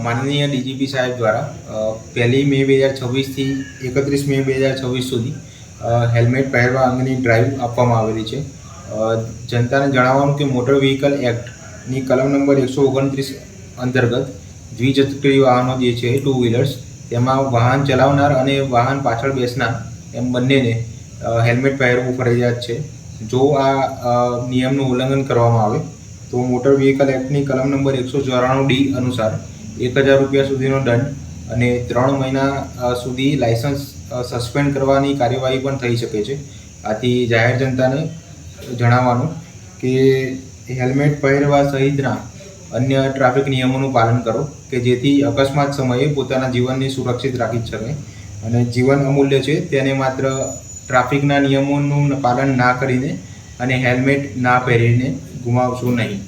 માનનીય ડીજીપી સાહેબ દ્વારા 1 મે 2026થી 31 મે 2026 સુધી હેલ્મેટ પહેરવા અંગેની ડ્રાઈવ આપવામાં આવેલી છે. જનતાને જણાવવાનું કે મોટર વ્હીકલ એક્ટની કલમ નંબર 129 અંતર્ગત દ્વિચક્રી વાહનો જે છે, ટુ વ્હીલર્સ, તેમાં વાહન ચલાવનાર અને વાહન પાછળ બેસનાર એમ બંનેને હેલ્મેટ પહેરવું ફરજિયાત છે. જો આ નિયમનું ઉલ્લંઘન કરવામાં આવે તો મોટર વ્હીકલ એક્ટની કલમ નંબર 194D અનુસાર 1000 રૂપિયા સુધીનો દંડ અને 3 મહિના સુધી લાયસન્સ સસ્પેન્ડ કરવાની કાર્યવાહી પણ થઈ શકે છે. આથી જાહેર જનતાને જણાવવાનું કે હેલ્મેટ પહેરવા સહિતના અન્ય ટ્રાફિક નિયમોનું પાલન કરો કે જેથી અકસ્માત સમયે પોતાના જીવનને સુરક્ષિત રાખી શકે. અને જીવન અમૂલ્ય છે, તેને માત્ર ટ્રાફિકના નિયમોનું પાલન ના કરીને અને હેલ્મેટ ના પહેરીને ગુમાવશો નહીં.